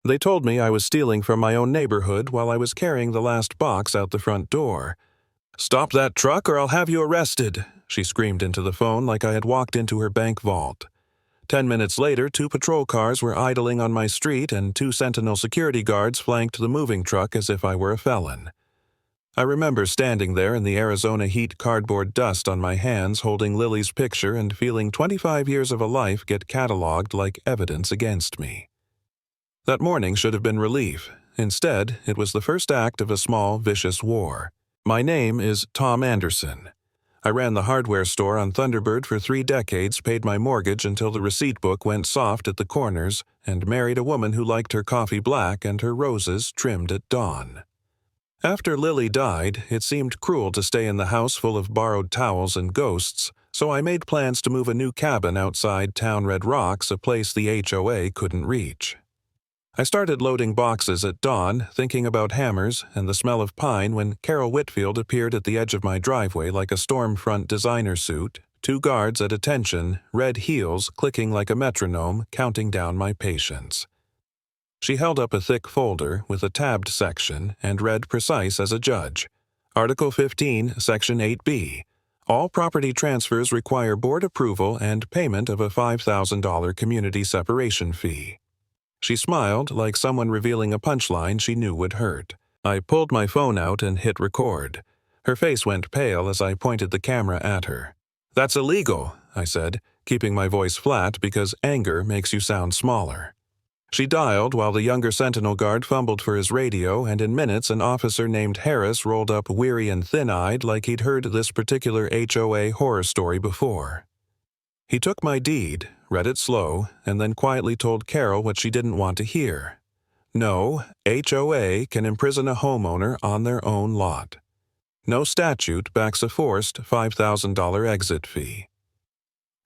They told me I was stealing from my own neighborhood while I was carrying the last box out the front door. "Stop that truck or I'll have you arrested," she screamed into the phone like I had walked into her bank vault. 10 minutes later, 2 patrol cars were idling on my street and 2 Sentinel security guards flanked the moving truck as if I were a felon. I remember standing there in the Arizona heat cardboard dust on my hands holding Lily's picture and feeling 25 years of a life get cataloged like evidence against me. That morning should have been relief. Instead, it was the first act of a small, vicious war. My name is Tom Anderson. I ran the hardware store on Thunderbird for 3 decades, paid my mortgage until the receipt book went soft at the corners, and married a woman who liked her coffee black and her roses trimmed at dawn. After Lily died, it seemed cruel to stay in the house full of borrowed towels and ghosts, so I made plans to move a new cabin outside town Red Rocks, a place the HOA couldn't reach. I started loading boxes at dawn, thinking about hammers and the smell of pine when Carol Whitfield appeared at the edge of my driveway like a Stormfront designer suit, 2 guards at attention, red heels clicking like a metronome, counting down my patience. She held up a thick folder with a tabbed section and read precise as a judge. Article 15, Section 8B. All property transfers require board approval and payment of a $5,000 community separation fee. She smiled like someone revealing a punchline she knew would hurt. I pulled my phone out and hit record. Her face went pale as I pointed the camera at her. "That's illegal," I said, keeping my voice flat because anger makes you sound smaller. She dialed while the younger Sentinel guard fumbled for his radio, and in minutes an officer named Harris rolled up weary and thin-eyed like he'd heard this particular HOA horror story before. He took my deed, read it slow, and then quietly told Carol what she didn't want to hear. No, HOA can imprison a homeowner on their own lot. No statute backs a forced $5,000 exit fee.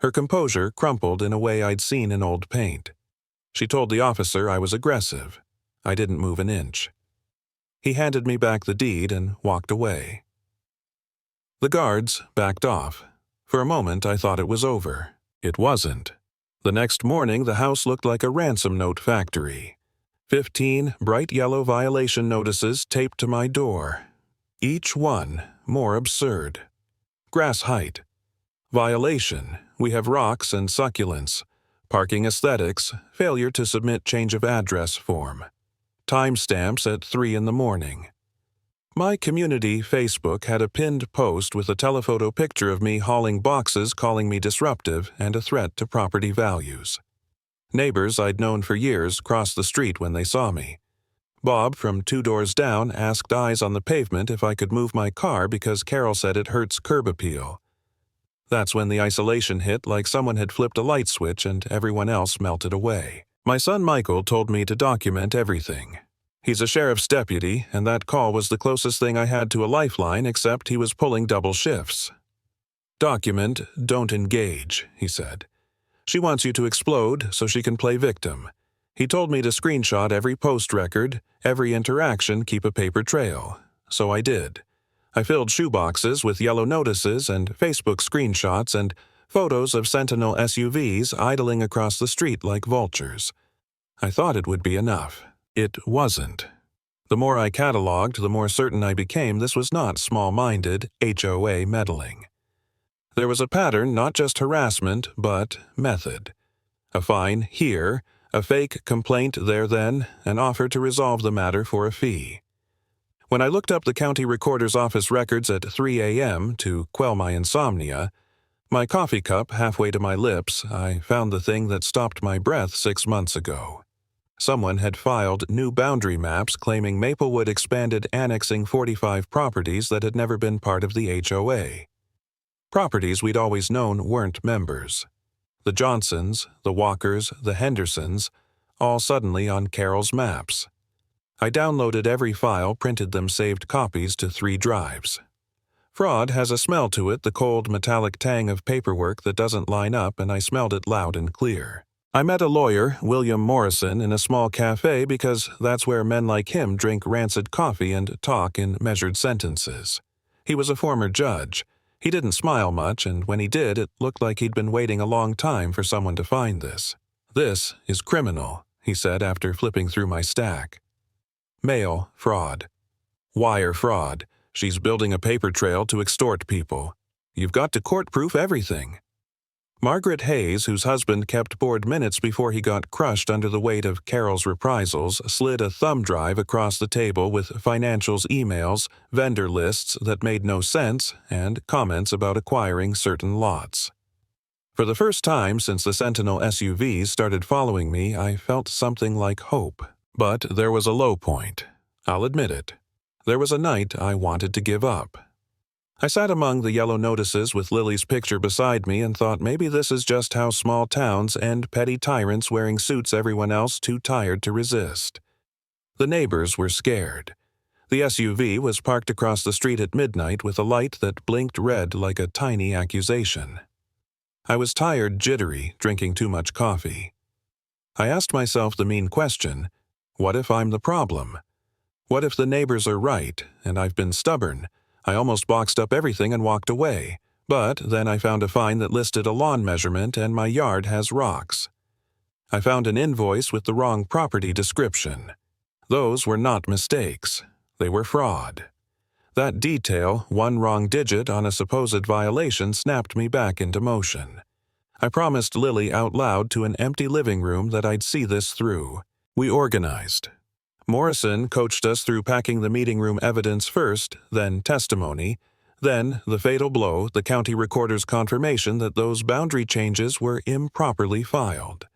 Her composure crumpled in a way I'd seen in old paint. She told the officer I was aggressive. I didn't move an inch. He handed me back the deed and walked away. The guards backed off. For a moment I thought it was over. It wasn't. The next morning the house looked like a ransom note factory. 15 bright yellow violation notices taped to my door. Each one more absurd. Grass height. Violation. We have rocks and succulents. Parking aesthetics. Failure to submit change of address form. Timestamps at 3 in the morning. My community Facebook had a pinned post with a telephoto picture of me hauling boxes calling me disruptive and a threat to property values. Neighbors I'd known for years crossed the street when they saw me. Bob from 2 doors down asked eyes on the pavement if I could move my car because Carol said it hurts curb appeal. That's when the isolation hit like someone had flipped a light switch and everyone else melted away. My son Michael told me to document everything. He's a sheriff's deputy, and that call was the closest thing I had to a lifeline except he was pulling double shifts. "Document, don't engage," he said. "She wants you to explode so she can play victim." He told me to screenshot every post record, every interaction, keep a paper trail. So I did. I filled shoeboxes with yellow notices and Facebook screenshots and photos of Sentinel SUVs idling across the street like vultures. I thought it would be enough. It wasn't. The more I cataloged, the more certain I became this was not small-minded HOA meddling. There was a pattern, not just harassment, but method. A fine here, a fake complaint there then, an offer to resolve the matter for a fee. When I looked up the county recorder's office records at 3 a.m. to quell my insomnia, my coffee cup halfway to my lips, I found the thing that stopped my breath 6 months ago. Someone had filed new boundary maps claiming Maplewood expanded annexing 45 properties that had never been part of the HOA. Properties we'd always known weren't members. The Johnsons, the Walkers, the Hendersons, all suddenly on Carol's maps. I downloaded every file, printed them saved copies to 3 drives. Fraud has a smell to it, the cold metallic tang of paperwork that doesn't line up, and I smelled it loud and clear. I met a lawyer, William Morrison, in a small cafe because that's where men like him drink rancid coffee and talk in measured sentences. He was a former judge. He didn't smile much, and when he did, it looked like he'd been waiting a long time for someone to find this. "This is criminal," he said after flipping through my stack. Mail, fraud. Wire fraud. She's building a paper trail to extort people. You've got to court-proof everything. Margaret Hayes, whose husband kept board minutes before he got crushed under the weight of Carol's reprisals, slid a thumb drive across the table with financials emails, vendor lists that made no sense, and comments about acquiring certain lots. For the first time since the Sentinel SUVs started following me, I felt something like hope. But there was a low point. I'll admit it. There was a night I wanted to give up. I sat among the yellow notices with Lily's picture beside me and thought maybe this is just how small towns end petty tyrants wearing suits everyone else too tired to resist. The neighbors were scared. The SUV was parked across the street at midnight with a light that blinked red like a tiny accusation. I was tired, jittery, drinking too much coffee. I asked myself the mean question, what if I'm the problem? What if the neighbors are right, and I've been stubborn? I almost boxed up everything and walked away, but then I found a fine that listed a lawn measurement and my yard has rocks. I found an invoice with the wrong property description. Those were not mistakes. They were fraud. That detail, one wrong digit on a supposed violation, snapped me back into motion. I promised Lily out loud to an empty living room that I'd see this through. We organized. Morrison coached us through packing the meeting room evidence first, then testimony, then the fatal blow, the county recorder's confirmation that those boundary changes were improperly filed.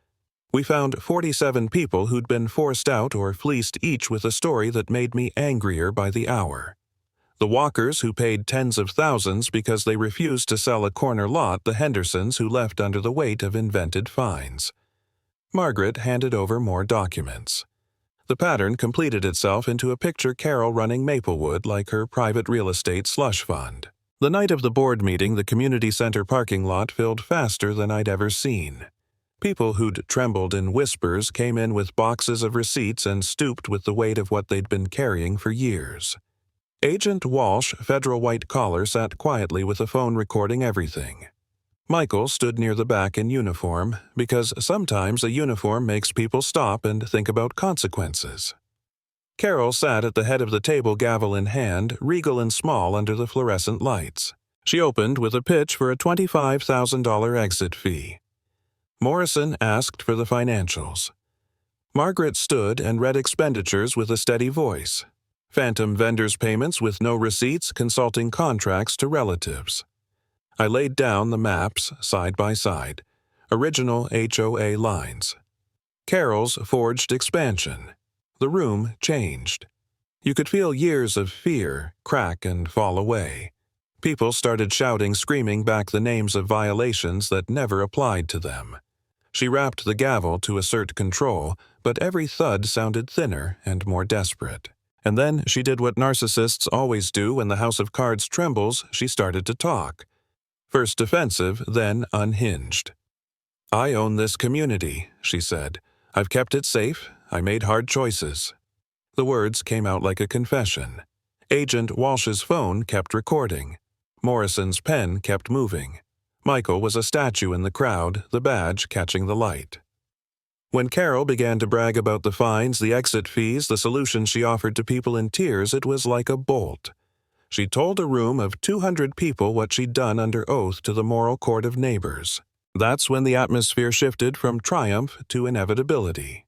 We found 47 people who'd been forced out or fleeced, each with a story that made me angrier by the hour. The Walkers who paid tens of thousands because they refused to sell a corner lot, the Hendersons who left under the weight of invented fines. Margaret handed over more documents. The pattern completed itself into a picture Carol running Maplewood like her private real estate slush fund. The night of the board meeting, the community center parking lot filled faster than I'd ever seen. People who'd trembled in whispers came in with boxes of receipts and stooped with the weight of what they'd been carrying for years. Agent Walsh, federal white collar, sat quietly with a phone recording everything. Michael stood near the back in uniform, because sometimes a uniform makes people stop and think about consequences. Carol sat at the head of the table, gavel in hand, regal and small under the fluorescent lights. She opened with a pitch for a $25,000 exit fee. Morrison asked for the financials. Margaret stood and read expenditures with a steady voice. Phantom vendors' payments with no receipts, consulting contracts to relatives. I laid down the maps side by side, original HOA lines. Carol's forged expansion. The room changed. You could feel years of fear crack and fall away. People started shouting, screaming back the names of violations that never applied to them. She rapped the gavel to assert control, but every thud sounded thinner and more desperate. And then she did what narcissists always do when the house of cards trembles. She started to talk. First defensive, then unhinged. I own this community, she said. I've kept it safe. I made hard choices. The words came out like a confession. Agent Walsh's phone kept recording. Morrison's pen kept moving. Michael was a statue in the crowd, the badge catching the light. When Carol began to brag about the fines, the exit fees, the solutions she offered to people in tears, it was like a bolt. She told a room of 200 people what she'd done under oath to the moral court of neighbors. That's when the atmosphere shifted from triumph to inevitability.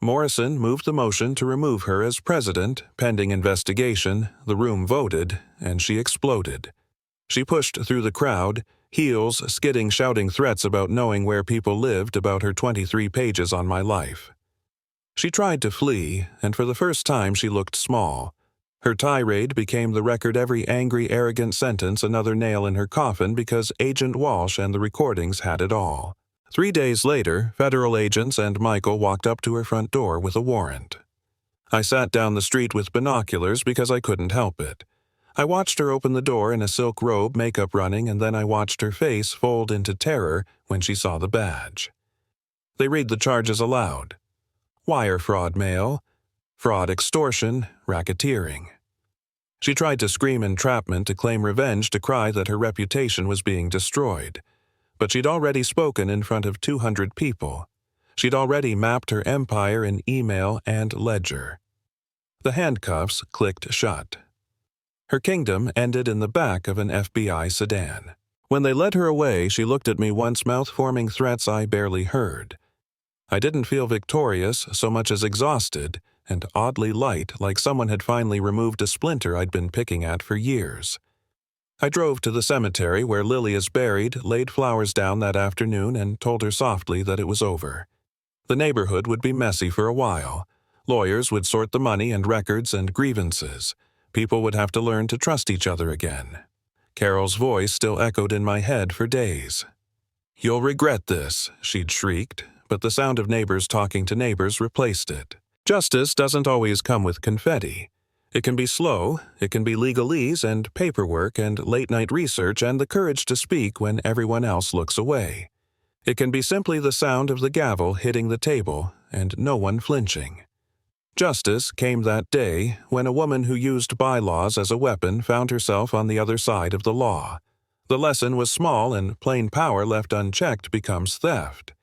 Morrison moved the motion to remove her as president, pending investigation. The room voted, and she exploded. She pushed through the crowd, heels skidding, shouting threats about knowing where people lived, about her 23 pages on my life. She tried to flee, and for the first time she looked small. Her tirade became the record, every angry, arrogant sentence another nail in her coffin, because Agent Walsh and the recordings had it all. 3 days later, federal agents and Michael walked up to her front door with a warrant. I sat down the street with binoculars because I couldn't help it. I watched her open the door in a silk robe, makeup running, and then I watched her face fold into terror when she saw the badge. They read the charges aloud. Wire fraud mail, fraud extortion, racketeering. She tried to scream entrapment, to claim revenge, to cry that her reputation was being destroyed. But she'd already spoken in front of 200 people. She'd already mapped her empire in email and ledger. The handcuffs clicked shut. Her kingdom ended in the back of an FBI sedan. When they led her away, she looked at me once, mouth-forming threats I barely heard. I didn't feel victorious so much as exhausted and oddly light, like someone had finally removed a splinter I'd been picking at for years. I drove to the cemetery where Lily is buried, laid flowers down that afternoon, and told her softly that it was over. The neighborhood would be messy for a while. Lawyers would sort the money and records and grievances. People would have to learn to trust each other again. Carol's voice still echoed in my head for days. "You'll regret this," she'd shrieked, but the sound of neighbors talking to neighbors replaced it. Justice doesn't always come with confetti. It can be slow, it can be legalese and paperwork and late-night research and the courage to speak when everyone else looks away. It can be simply the sound of the gavel hitting the table and no one flinching. Justice came that day when a woman who used bylaws as a weapon found herself on the other side of the law. The lesson was small, and plain power left unchecked becomes theft.